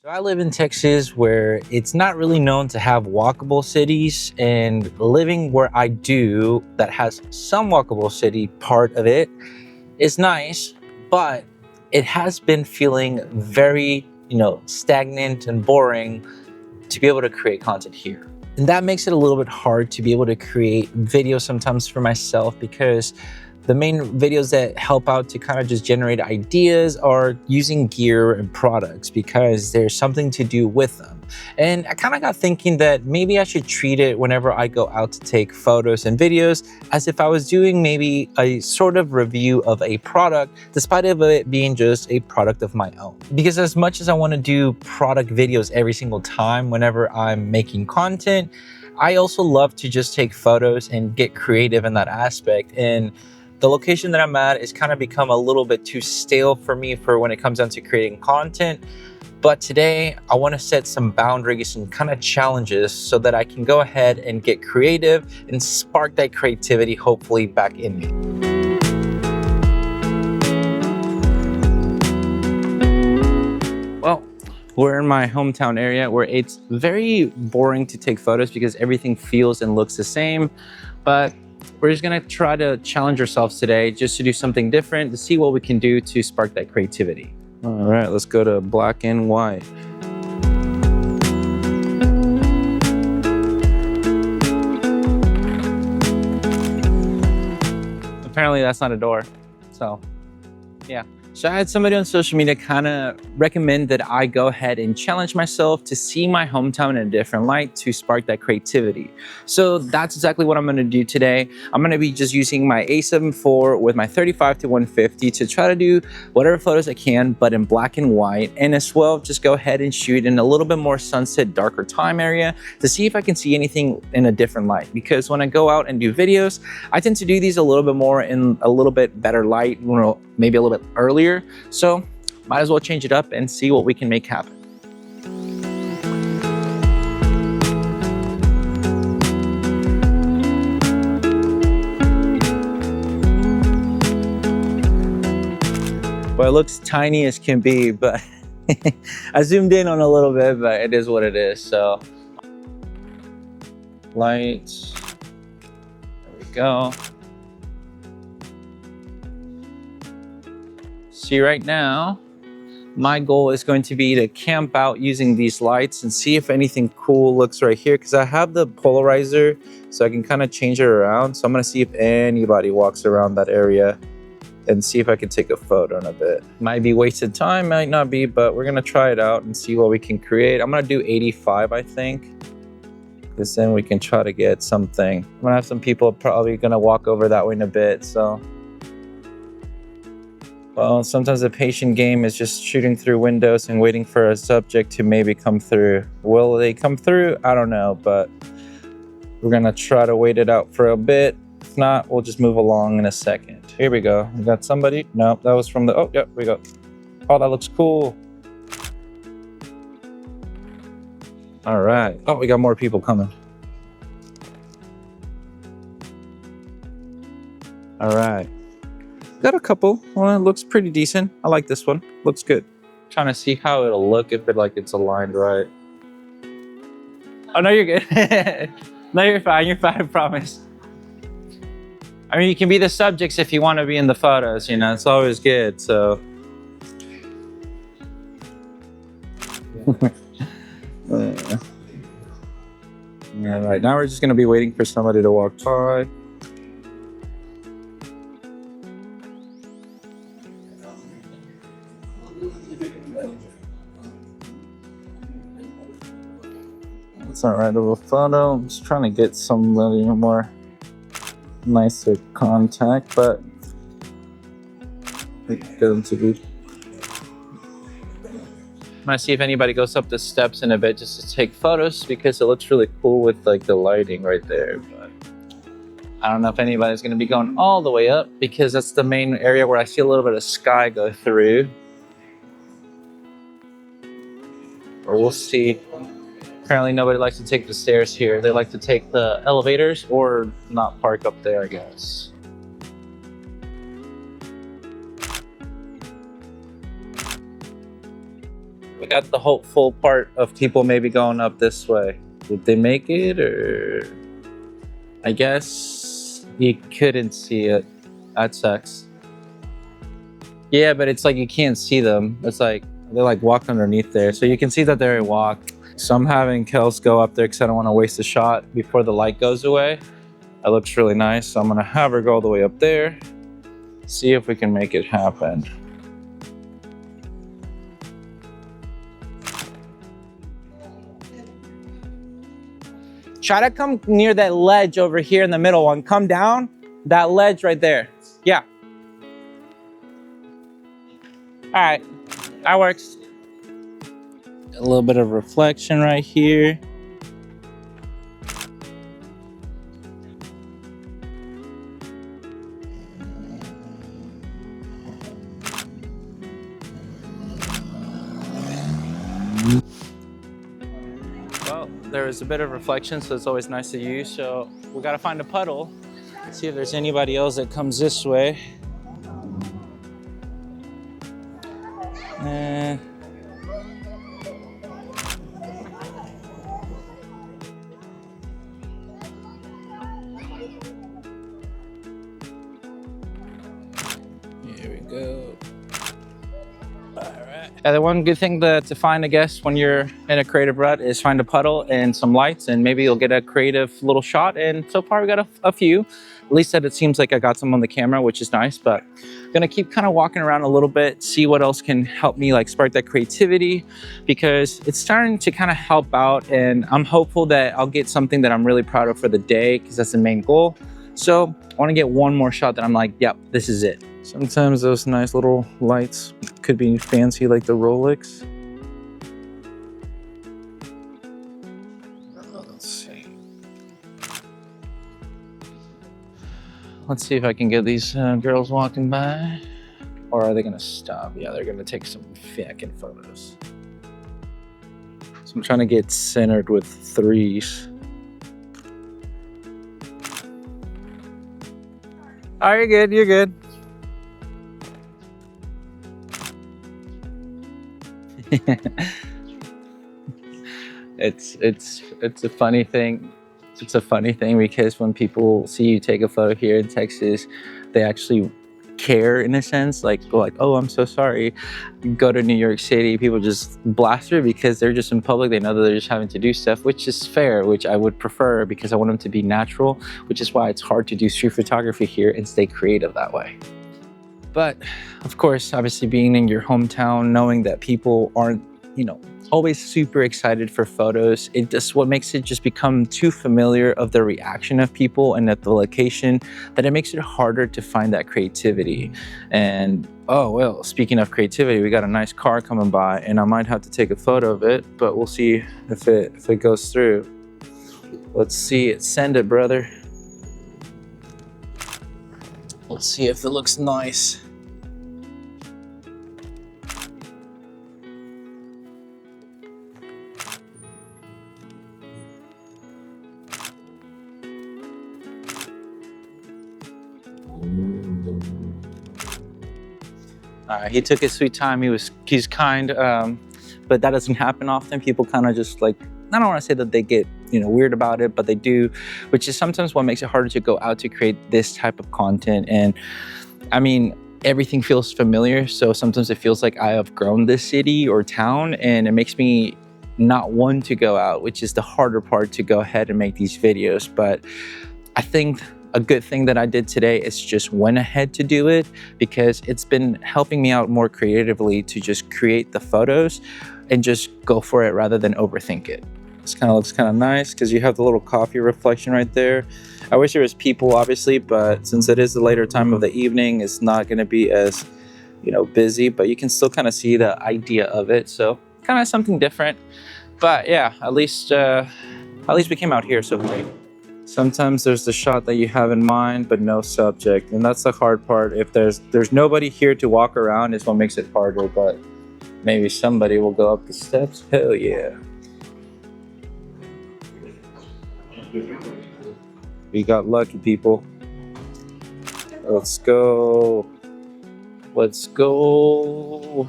So I live in Texas where it's not really known to have walkable cities, and living where I do that has some walkable city part of it is nice, but it has been feeling very, stagnant and boring to be able to create content here. And that makes it a little bit hard to be able to create videos sometimes for myself, because the main videos that help out to kind of just generate ideas are using gear and products because there's something to do with them. And I kind of got thinking that maybe I should treat it whenever I go out to take photos and videos as if I was doing maybe a sort of review of a product, despite of it being just a product of my own. Because as much as I want to do product videos every single time whenever I'm making content, I also love to just take photos and get creative in that aspect. And the location that I'm at is kind of become a little bit too stale for me for when it comes down to creating content. But today I want to set some boundaries and kind of challenges so that I can go ahead and get creative and spark that creativity hopefully back in me. Well, we're in my hometown area where it's very boring to take photos because everything feels and looks the same. But we're just gonna try to challenge ourselves today just to do something different, to see what we can do to spark that creativity. All right, let's go to black and white. Apparently that's not a door, so yeah. So I had somebody on social media kind of recommend that I go ahead and challenge myself to see my hometown in a different light to spark that creativity. So that's exactly what I'm going to do today. I'm going to be just using my A7 IV with my 35 to 150 to try to do whatever photos I can, but in black and white. And as well, just go ahead and shoot in a little bit more sunset, darker time area to see if I can see anything in a different light. Because when I go out and do videos, I tend to do these a little bit more in a little bit better light, maybe a little bit earlier. So might as well change it up and see what we can make happen. Well, it looks tiny as can be, but I zoomed in on a little bit, but it is what it is. So lights, there we go. See, right now, my goal is going to be to camp out using these lights and see if anything cool looks right here, because I have the polarizer, so I can kind of change it around. So I'm going to see if anybody walks around that area and see if I can take a photo in a bit. Might be wasted time, might not be, but we're going to try it out and see what we can create. I'm going to do 85, I think, because then we can try to get something. I'm going to have some people probably going to walk over that way in a bit, so. Well, sometimes the patient game is just shooting through windows and waiting for a subject to maybe come through. Will they come through? I don't know, but we're gonna try to wait it out for a bit. If not, we'll just move along in a second. Here we go. We got somebody. No, that was from the, oh, yeah, we go. Oh, that looks cool. All right. Oh, we got more people coming. All right. Got a couple. Well, it looks pretty decent. I like this one. Looks good. Trying to see how it'll look if it's aligned right. Oh, no, you're good. No, you're fine. You're fine, I promise. I mean, you can be the subjects if you want to be in the photos, it's always good, so. All right, now we're just going to be waiting for somebody to walk by. It's not right of a photo. I'm just trying to get somebody more nicer contact, but get them to be. I'm gonna see if anybody goes up the steps in a bit just to take photos, because it looks really cool with the lighting right there. But I don't know if anybody's gonna be going all the way up, because that's the main area where I see a little bit of sky go through. Or we'll see. Apparently nobody likes to take the stairs here. They like to take the elevators or not park up there, I guess. We got the hopeful part of people maybe going up this way. Did they make it, or I guess you couldn't see it. That sucks. Yeah, but it's like you can't see them. It's like they're like walking underneath there, so you can see that they walk. So I'm having Kels go up there because I don't want to waste a shot before the light goes away. That looks really nice, so I'm gonna have her go all the way up there, see if we can make it happen. Try to come near that ledge over here in the middle one. Come down, that ledge right there. Yeah. All right, that works. A little bit of reflection right here. Well, there is a bit of reflection, so it's always nice to use. So we gotta find a puddle, see if there's anybody else that comes this way. Here we go. All right. Yeah, the one good thing to find, I guess, when you're in a creative rut is find a puddle and some lights, and maybe you'll get a creative little shot. And so far we got a few. At least that it seems like I got some on the camera, which is nice, but I'm gonna keep kind of walking around a little bit, see what else can help me like spark that creativity, because it's starting to kind of help out, and I'm hopeful that I'll get something that I'm really proud of for the day, because that's the main goal. So I want to get one more shot that I'm like, yep, this is it. Sometimes those nice little lights could be fancy, like the Rolex. Let's see. Let's see if I can get these girls walking by. Or are they gonna stop? Yeah, they're gonna take some fucking photos. So I'm trying to get centered with threes. Oh, you're good, you're good. It's a funny thing. It's a funny thing because when people see you take a photo here in Texas, they actually care in a sense, like oh, I'm so sorry. Go to New York City, people just blast her because they're just in public, they know that they're just having to do stuff, which is fair, which I would prefer because I want them to be natural, which is why it's hard to do street photography here and stay creative that way. But of course, obviously being in your hometown, knowing that people aren't, always super excited for photos, it just what makes it just become too familiar of the reaction of people and at the location, that it makes it harder to find that creativity. And oh well, speaking of creativity, we got a nice car coming by, and I might have to take a photo of it, but we'll see if it goes through. Let's see it. Send it, brother. Let's see if it looks nice. He took his sweet time. He's kind, but that doesn't happen often. People kind of just like, I don't want to say that they get weird about it, but they do, which is sometimes what makes it harder to go out to create this type of content. And I mean, everything feels familiar, so sometimes it feels like I have grown this city or town, and it makes me not want to go out, which is the harder part, to go ahead and make these videos. But I think a good thing that I did today is just went ahead to do it, because it's been helping me out more creatively to just create the photos and just go for it rather than overthink it. This kind of looks kind of nice because you have the little coffee reflection right there. I wish there was people, obviously, but since it is the later time of the evening, it's not going to be as busy, but you can still kind of see the idea of it. So kind of something different. But yeah, at least we came out here, so great. Sometimes there's the shot that you have in mind, but no subject. And that's the hard part. If there's nobody here to walk around, is what makes it harder, but maybe somebody will go up the steps. Hell yeah. We got lucky, people. Let's go. Let's go.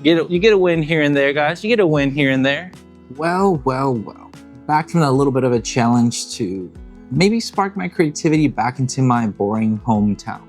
You get a win here and there, guys. You get a win here and there. Well. Back from a little bit of a challenge to maybe spark my creativity back into my boring hometown.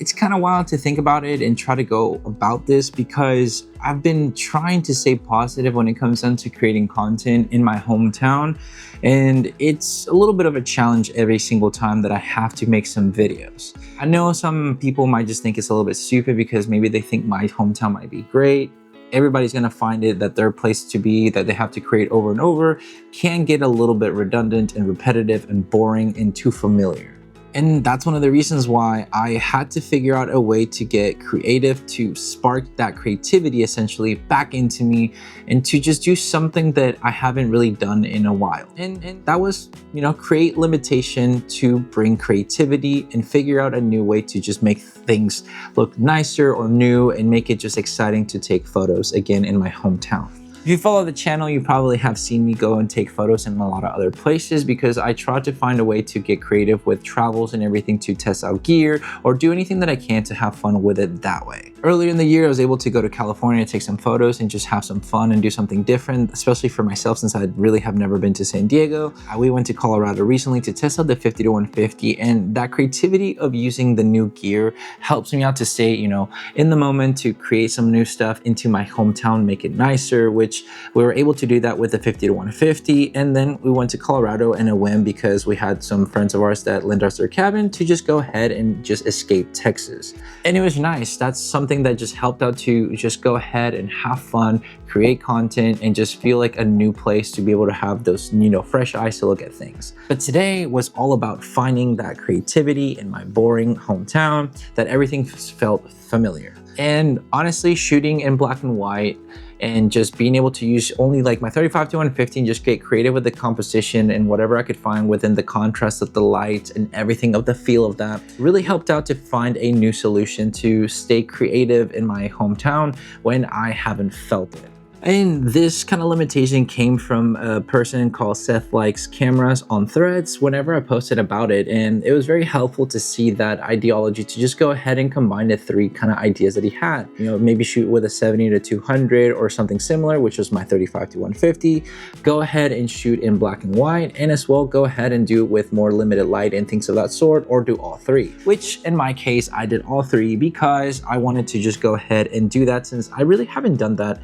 It's kind of wild to think about it and try to go about this because I've been trying to stay positive when it comes down to creating content in my hometown. And it's a little bit of a challenge every single time that I have to make some videos. I know some people might just think it's a little bit stupid because maybe they think my hometown might be great. Everybody's gonna find it that their place to be that they have to create over and over can get a little bit redundant and repetitive and boring and too familiar. And that's one of the reasons why I had to figure out a way to get creative, to spark that creativity essentially back into me and to just do something that I haven't really done in a while. And that was, create limitation to bring creativity and figure out a new way to just make things look nicer or new and make it just exciting to take photos again in my hometown. If you follow the channel, you probably have seen me go and take photos in a lot of other places because I try to find a way to get creative with travels and everything to test out gear or do anything that I can to have fun with it that way. Earlier in the year, I was able to go to California to take some photos and just have some fun and do something different, especially for myself since I really have never been to San Diego. We went to Colorado recently to test out the 50-150, and that creativity of using the new gear helps me out to stay, in the moment to create some new stuff into my hometown, make it nicer, which we were able to do that with the 50-150. And then we went to Colorado in a whim because we had some friends of ours that lent us their cabin to just go ahead and just escape Texas. And it was nice. That's something that just helped out to just go ahead and have fun, create content, and just feel like a new place to be able to have those, fresh eyes to look at things. But today was all about finding that creativity in my boring hometown, that everything felt familiar. And honestly, shooting in black and white and just being able to use only like my 35-150 and just get creative with the composition and whatever I could find within the contrast of the light and everything of the feel of that really helped out to find a new solution to stay creative in my hometown when I haven't felt it. And this kind of limitation came from a person called Seth Likes Cameras on Threads whenever I posted about it. And it was very helpful to see that ideology to just go ahead and combine the three kind of ideas that he had. Maybe shoot with a 70-200 or something similar, which was my 35-150. Go ahead and shoot in black and white, and as well go ahead and do it with more limited light and things of that sort, or do all three. Which in my case, I did all three because I wanted to just go ahead and do that since I really haven't done that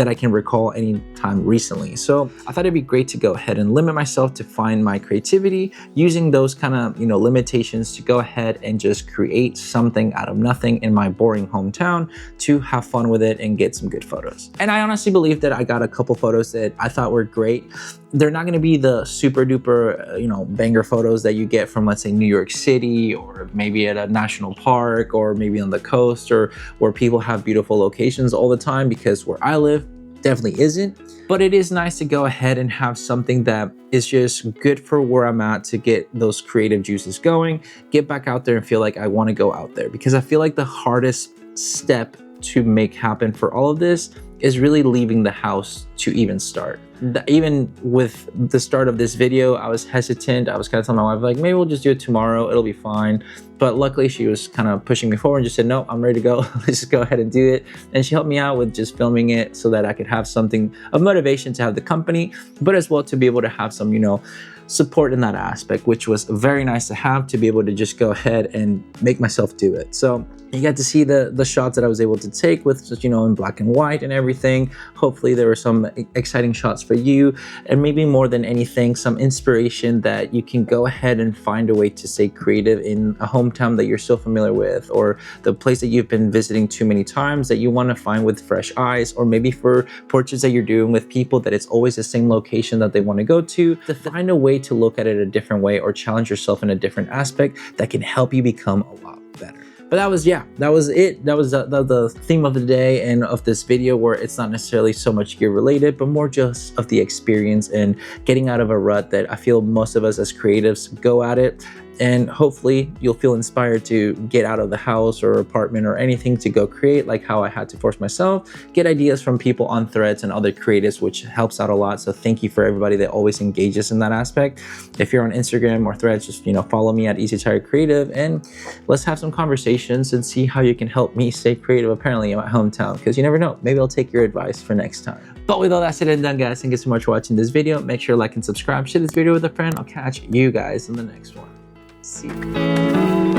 I can recall any time recently. So I thought it'd be great to go ahead and limit myself to find my creativity using those kind of, limitations to go ahead and just create something out of nothing in my boring hometown to have fun with it and get some good photos. And I honestly believe that I got a couple photos that I thought were great. They're not going to be the super duper, banger photos that you get from, let's say, New York City or maybe at a national park or maybe on the coast or where people have beautiful locations all the time, because where I live definitely isn't. But it is nice to go ahead and have something that is just good for where I'm at to get those creative juices going, get back out there and feel like I want to go out there, because I feel like the hardest step to make happen for all of this is really leaving the house to even start. Even with the start of this video, I was hesitant. I was kind of telling my wife, like, maybe we'll just do it tomorrow, it'll be fine. But luckily she was kind of pushing me forward and just said, no, I'm ready to go. Let's just go ahead and do it. And she helped me out with just filming it so that I could have something of motivation to have the company, but as well to be able to have some, support in that aspect, which was very nice to have, to be able to just go ahead and make myself do it. So you got to see the shots that I was able to take with just, in black and white and everything. Hopefully there were some exciting shots for you, and maybe more than anything, some inspiration that you can go ahead and find a way to stay creative in a hometown that you're so familiar with, or the place that you've been visiting too many times that you want to find with fresh eyes, or maybe for portraits that you're doing with people that it's always the same location that they want to go to find a way to look at it a different way or challenge yourself in a different aspect that can help you become a lot better. But that was it. That was the theme of the day and of this video, where it's not necessarily so much gear related, but more just of the experience and getting out of a rut that I feel most of us as creatives go at it. and hopefully you'll feel inspired to get out of the house or apartment or anything to go create, like how I had to force myself. Get ideas from people on Threads and other creatives, which helps out a lot. So thank you for everybody that always engages in that aspect. If you're on Instagram or Threads, just follow me at Easy Tired Creative, and let's have some conversations and see how you can help me stay creative apparently in my hometown, because you never know, maybe I'll take your advice for next time. But with all that said and done, guys, thank you so much for watching this video. Make sure to like and subscribe, share this video with a friend. I'll catch you guys in the next one. See you.